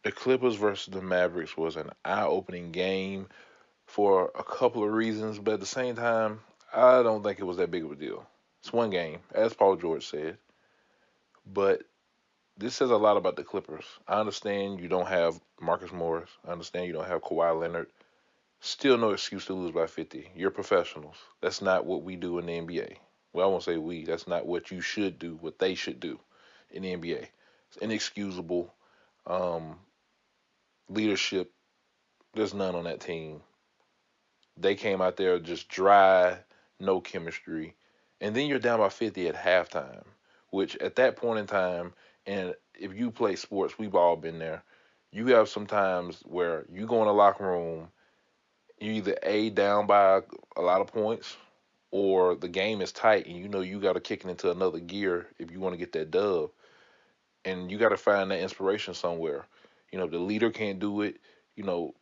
The Clippers versus the Mavericks was an eye-opening game for a couple of reasons, but at the same time, I don't think it was that big of a deal. It's one game, as Paul George said, but this says a lot about the Clippers. I understand you don't have Marcus Morris. I understand you don't have Kawhi Leonard. Still no excuse to lose by 50. You're professionals. That's not what we do in the NBA. Well, I won't say we. That's not what you should do, what they should do in the NBA. It's inexcusable. Um, Leadership, there's none on that team. They came out there just dry, no chemistry. And then you're down by 50 at halftime, which at that point in time, and if you play sports, we've all been there. You have some times where you go in the locker room, you either A, down by a lot of points, or the game is tight and you know you got to kick it into another gear if you want to get that dub. And you got to find that inspiration somewhere. The leader can't do it. You know,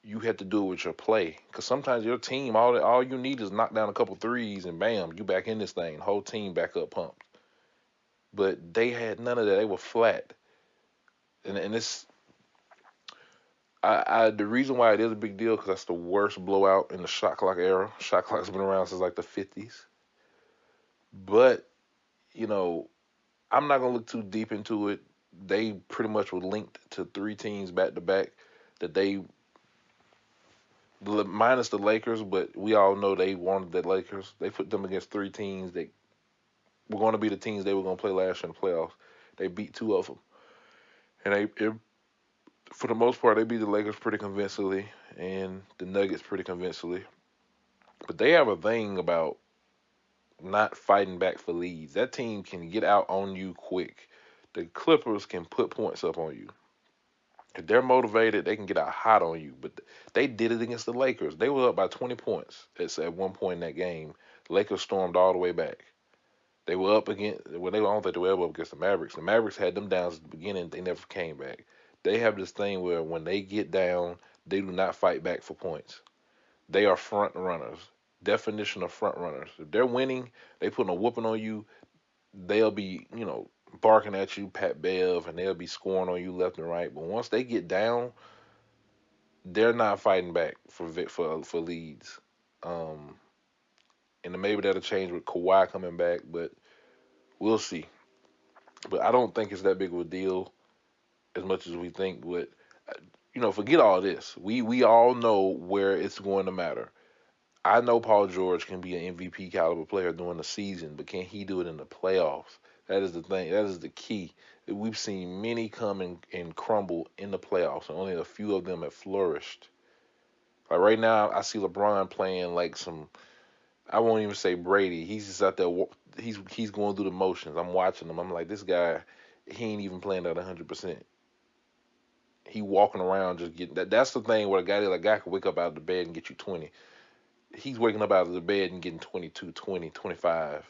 you have to do it with your play. Because sometimes your team, all you need is knock down a couple threes and bam, you back in this thing. Whole team back up pumped. But they had none of that. They were flat. And it's the reason why it is a big deal because that's the worst blowout in the shot clock era. Shot clock's been around since like the 50s. But you know, I'm not gonna look too deep into it. They pretty much were linked to three teams back to back that they minus the Lakers, but we all know they wanted the Lakers. They put them against three teams that were going to be the teams they were going to play last year in the playoffs. They beat two of them, and for the most part, they beat the Lakers pretty convincingly and the Nuggets pretty convincingly. But they have a thing about not fighting back for leads. That team can get out on you quick. The Clippers can put points up on you. If they're motivated, they can get out hot on you. But they did it against the Lakers. They were up by 20 points at one point in that game. Lakers stormed all the way back. They were up against, well, I don't think they were ever up against the Mavericks. The Mavericks had them down at the beginning. They never came back. They have this thing where when they get down, they do not fight back for points. They are front runners. Definition of front runners. If they're winning, they putting a whooping on you, they'll be, barking at you, Pat Bev, and they'll be scoring on you left and right. But once they get down, they're not fighting back for leads. Um, and maybe that'll change with Kawhi coming back, but we'll see. But I don't think it's that big of a deal as much as we think. But forget all this. We all know where it's going to matter. I know Paul George can be an MVP caliber player during the season, but can he do it in the playoffs? That is the thing. That is the key. We've seen many come and crumble in the playoffs, and only a few of them have flourished. Like right now, I see LeBron playing like some. I won't even say Brady. He's just out there. He's going through the motions. I'm watching him. I'm like, this guy, he ain't even playing at 100%. He walking around just getting that. That's the thing where a guy can wake up out of the bed and get you 20. He's waking up out of the bed and getting 22, 20, 25.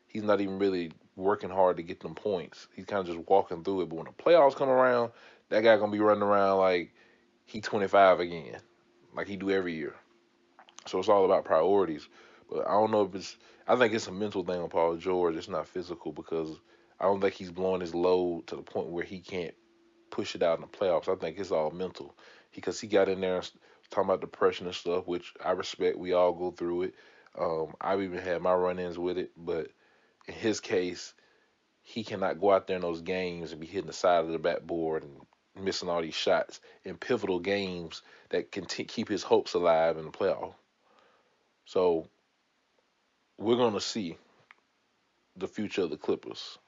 He's not even really working hard to get them points. He's kind of just walking through it. But when the playoffs come around, that guy gonna be running around like he 25 again, like he do every year. So it's all about priorities. But I don't know if it's. I think it's a mental thing on Paul George. It's not physical because I don't think he's blowing his load to the point where he can't push it out in the playoffs. I think it's all mental because he got in there talking about depression and stuff, which I respect. We all go through it. I've even had my run-ins with it, but in his case, he cannot go out there in those games and be hitting the side of the backboard and missing all these shots in pivotal games that can keep his hopes alive in the playoff. So we're going to see the future of the Clippers.